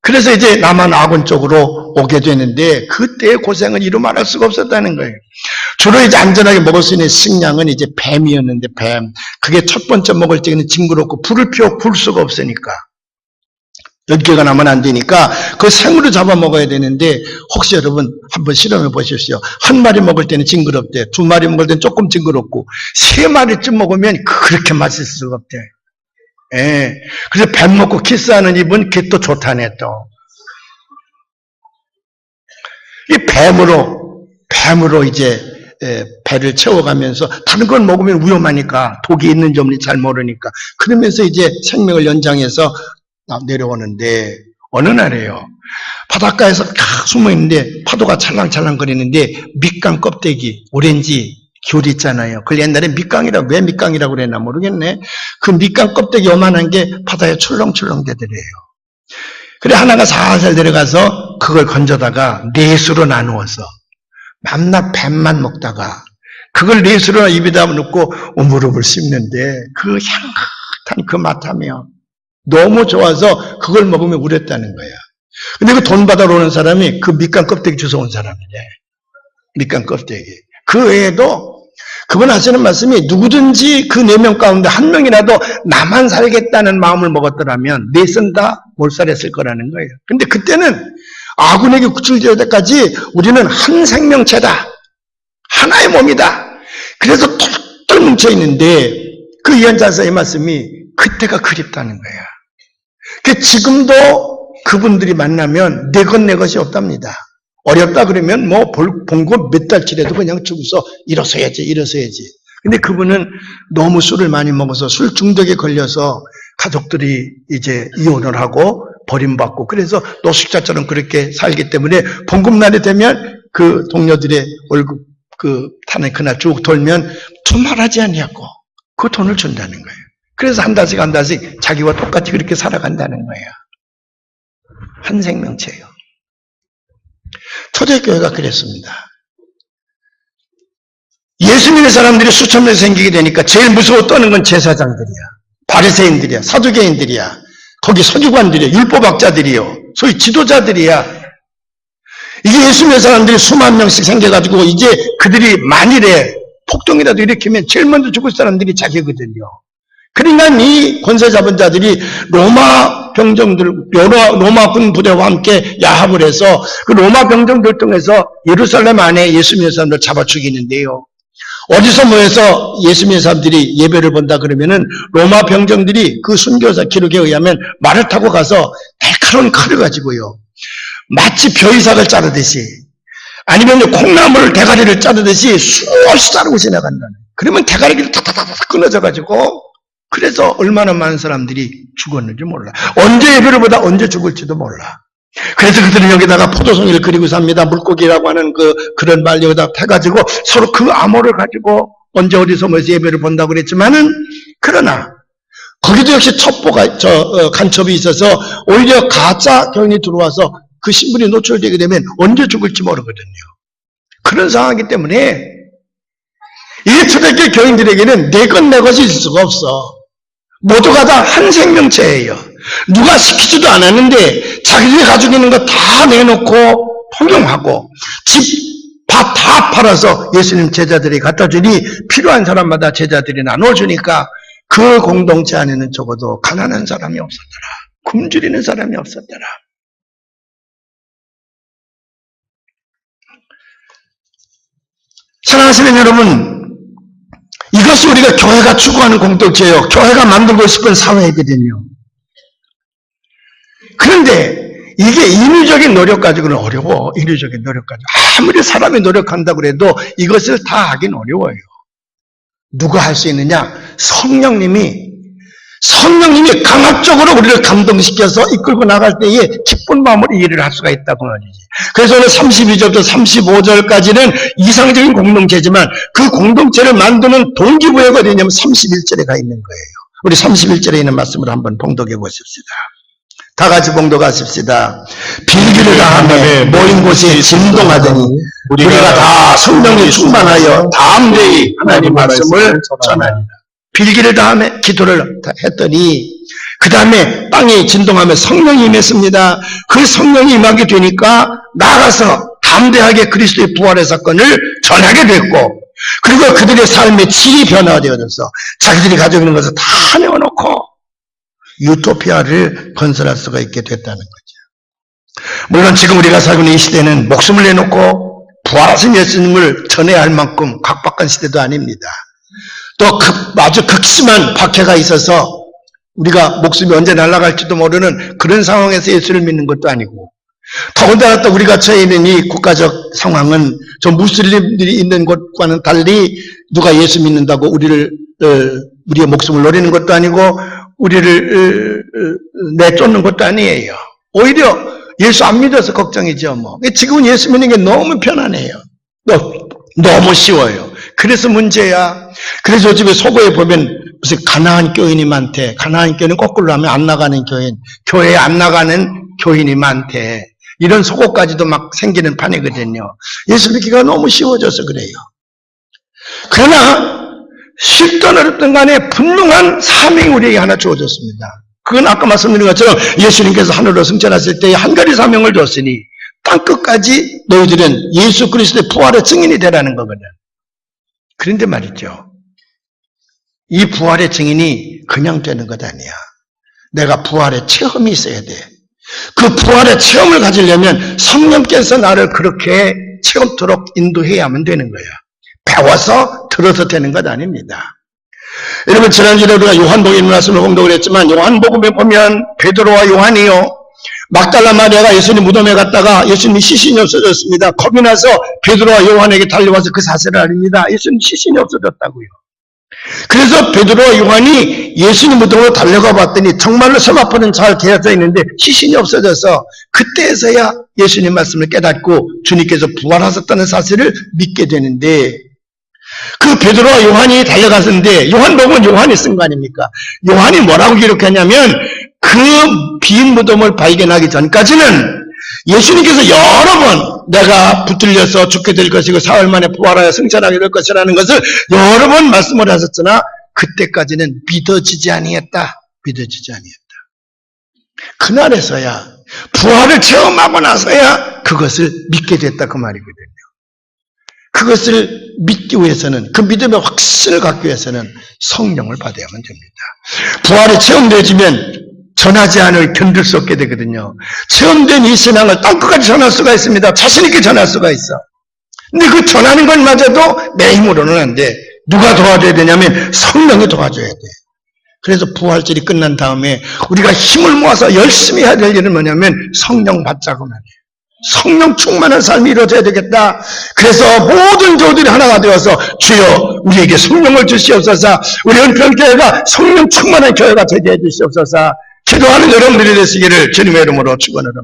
그래서 이제 남한 아군 쪽으로 오게 되는데 그때의 고생은 이루 말할 수가 없었다는 거예요. 주로 이제 안전하게 먹을 수 있는 식량은 이제 뱀이었는데 뱀. 그게 첫 번째 먹을 때는 징그럽고 불을 피워 굴 수가 없으니까. 연기가 나면 안 되니까 그 생으로 잡아 먹어야 되는데 혹시 여러분 한번 실험해 보십시오. 한 마리 먹을 때는 징그럽대. 2마리 먹을 때는 조금 징그럽고 3마리쯤 먹으면 그렇게 맛있을 수가 없대. 예. 그래서 뱀 먹고 키스하는 입은 그게 또 좋다네 또. 이 뱀으로 이제 배를 채워가면서 다른 걸 먹으면 위험하니까 독이 있는 점을 잘 모르니까 그러면서 이제 생명을 연장해서 내려오는데 어느 날에요. 바닷가에서 탁 숨어있는데 파도가 찰랑찰랑 거리는데 밑강 껍데기 오렌지 귤 있잖아요. 그걸 옛날에 왜 밑강이라고 그랬나 모르겠네. 그 밑강 껍데기 요만한 게 바다에 출렁출렁 되더래요. 그래 하나가 살살 내려가서 그걸 건져다가 넷으로 나누어서 밤낮 뱀만 먹다가 그걸 넷으로 입에다 넣고 오물오물 씹는데 그 향긋한 그 맛하며 너무 좋아서 그걸 먹으면 우렸다는 거야. 근데 그 돈 받아러 오는 사람이 그 밑간 껍데기 주워온 사람이래. 밑간 껍데기. 그 외에도 그분 하시는 말씀이 누구든지 그 4명 가운데 한 명이라도 나만 살겠다는 마음을 먹었더라면 넷은 다 몰살했을 거라는 거예요. 근데 그때는 아군에게 구출될 때까지 우리는 한 생명체다. 하나의 몸이다. 그래서 똘똘 뭉쳐있는데 그 이현자사의 말씀이 그때가 그립다는 거야. 지금도 그분들이 만나면 내 것 내 것이 없답니다. 어렵다 그러면 뭐 본고 몇 달치라도 그냥 죽어서 일어서야지. 근데 그분은 너무 술을 많이 먹어서 술 중독에 걸려서 가족들이 이제 이혼을 하고 버림받고 그래서 노숙자처럼 그렇게 살기 때문에 봉급날이 되면 그 동료들의 월급 타는 그날 쭉 돌면 두말하지 않냐고 그 돈을 준다는 거예요. 그래서 한 달씩 자기와 똑같이 그렇게 살아간다는 거예요. 한 생명체예요. 초대교회가 그랬습니다. 예수 믿는 사람들이 수천 명 생기게 되니까 제일 무서워 떠는 건 제사장들이야. 바리새인들이야. 사두개인들이야. 거기 서기관들이야. 율법학자들이요. 소위 지도자들이야. 이게 예수 믿는 사람들이 수만 명씩 생겨가지고 이제 그들이 만일에 폭동이라도 일으키면 제일 먼저 죽을 사람들이 자기거든요. 그러니까 이 권세 잡은 자들이 로마 군 부대와 함께 야합을 해서 그 로마 병정들 통해서 예루살렘 안에 예수 믿는 사람들 잡아 죽이는데요. 어디서 모여서 예수 믿는 사람들이 예배를 본다 그러면은 로마 병정들이 그 순교사 기록에 의하면 말을 타고 가서 날카로운 칼을 가지고요. 마치 벼이삭을 자르듯이 아니면 콩나물 대가리를 자르듯이 수없이 자르고 지나간다는. 그러면 대가리가 다다다다 끊어져가지고 그래서 얼마나 많은 사람들이 죽었는지 몰라. 언제 예배를 보다 언제 죽을지도 몰라. 그래서 그들은 여기다가 포도송이를 그리고 삽니다. 물고기라고 하는 그런 말 여기다 해가지고 서로 그 암호를 가지고 언제 어디서 모여서 예배를 본다고 그랬지만은 그러나 거기도 역시 첩보가 간첩이 있어서 오히려 가짜 교인이 들어와서 그 신분이 노출되게 되면 언제 죽을지 모르거든요. 그런 상황이기 때문에 이 초대교회 교인들에게는 내 것 내 것이 있을 수가 없어. 모두가 다 한 생명체예요. 누가 시키지도 않았는데 자기들이 가지고 있는 거 다 내놓고 통용하고 집, 밭 다 팔아서 예수님 제자들이 갖다 주니 필요한 사람마다 제자들이 나눠주니까 그 공동체 안에는 적어도 가난한 사람이 없었더라. 굶주리는 사람이 없었더라. 사랑하시는 여러분, 이것이 우리가 교회가 추구하는 공동체예요. 교회가 만들고 싶은 사회거든요. 그런데 이게 인위적인 노력 가지고는 어려워. 인위적인 노력 가지고. 아무리 사람이 노력한다고 해도 이것을 다 하긴 어려워요. 누가 할 수 있느냐? 성령님이 강압적으로 우리를 감동시켜서 이끌고 나갈 때에 기쁜 마음으로 일을 할 수가 있다고 말이지. 그래서 오늘 32절부터 35절까지는 이상적인 공동체지만 그 공동체를 만드는 동기부여가 어디냐면 31절에 가 있는 거예요. 우리 31절에 있는 말씀을 한번 봉독해 보십시다. 다 같이 봉독하십시다. 빌기를 다하며 모인 곳에 진동하더니 우리가 다 성령이 충만하여 담대히 하나님 말씀을 전하니라. 빌기를 다음에 기도를 했더니 그 다음에 땅이 진동하며 성령이 임했습니다. 그 성령이 임하게 되니까 나가서 담대하게 그리스도의 부활의 사건을 전하게 됐고 그리고 그들의 삶의 질이 변화되어져서 자기들이 가지고 있는 것을 다 내어놓고 유토피아를 건설할 수가 있게 됐다는 거죠. 물론 지금 우리가 살고 있는 이 시대는 목숨을 내놓고 부활하신 예수님을 전해야 할 만큼 각박한 시대도 아닙니다. 또 아주 극심한 박해가 있어서 우리가 목숨이 언제 날아갈지도 모르는 그런 상황에서 예수를 믿는 것도 아니고 더군다나 또 우리가 처해 있는 이 국가적 상황은 저 무슬림들이 있는 것과는 달리 누가 예수 믿는다고 우리의 목숨을 노리는 것도 아니고 우리를 내쫓는 것도 아니에요. 오히려 예수 안 믿어서 걱정이죠. 뭐. 지금은 예수 믿는 게 너무 편안해요. 너무 쉬워요. 그래서 문제야. 그래서 요즘에 속어에 보면 무슨 가난한 교인이 많대. 가난한 교인은 거꾸로 하면 안 나가는 교인. 교회에 안 나가는 교인이 많대. 이런 속어까지도 막 생기는 판이거든요. 예수 믿기가 너무 쉬워져서 그래요. 그러나 쉽든 어렵든 간에 분명한 사명이 우리에게 하나 주어졌습니다. 그건 아까 말씀드린 것처럼 예수님께서 하늘로 승천하실 때에 한 가지 사명을 줬으니 땅끝까지 너희들은 예수 그리스도의 부활의 증인이 되라는 거거든. 그런데 말이죠. 이 부활의 증인이 그냥 되는 것 아니야. 내가 부활의 체험이 있어야 돼. 그 부활의 체험을 가지려면 성령께서 나를 그렇게 체험토록 인도해야만 되는 거야. 배워서 들어서 되는 것 아닙니다. 여러분 지난주에 우리가 요한복음 말씀을 공독을 했지만 요한복음에 보면 베드로와 요한이요. 막달라 마리아가 예수님 무덤에 갔다가 예수님이 시신이 없어졌습니다. 겁이 나서 베드로와 요한에게 달려와서 그 사실을 알립니다. 예수님 시신이 없어졌다고요. 그래서 베드로와 요한이 예수님 무덤으로 달려가 봤더니 정말로 서마포는 잘 되어져 있는데 시신이 없어져서 그때에서야 예수님 말씀을 깨닫고 주님께서 부활하셨다는 사실을 믿게 되는데 그 베드로와 요한이 달려갔는데 요한복음은 요한이 쓴 거 아닙니까? 요한이 뭐라고 기록했냐면 그 빈 무덤을 발견하기 전까지는 예수님께서 여러 번 내가 붙들려서 죽게 될 것이고 사흘 만에 부활하여 승천하게 될 것이라는 것을 여러 번 말씀을 하셨으나 그때까지는 믿어지지 아니했다. 믿어지지 아니했다. 그날에서야 부활을 체험하고 나서야 그것을 믿게 됐다 그 말이거든요. 그것을 믿기 위해서는 그 믿음의 확신을 갖기 위해서는 성령을 받아야만 됩니다. 부활이 체험되어지면 전하지 않을 견딜 수 없게 되거든요. 체험된 이 신앙을 땅끝까지 전할 수가 있습니다. 자신 있게 전할 수가 있어. 근데 그 전하는 것마저도 내 힘으로는 안 돼. 누가 도와줘야 되냐면 성령이 도와줘야 돼. 그래서 부활절이 끝난 다음에 우리가 힘을 모아서 열심히 해야 될 일은 뭐냐면 성령 받자고 말이에요. 성령 충만한 삶이 이루어져야 되겠다. 그래서 모든 조들이 하나가 되어서 주여 우리에게 성령을 주시옵소서. 우리 은평교회가 성령 충만한 교회가 되게 해주시옵소서. 기도하는 여러분들이 되시기를 주님의 이름으로 축원합니다.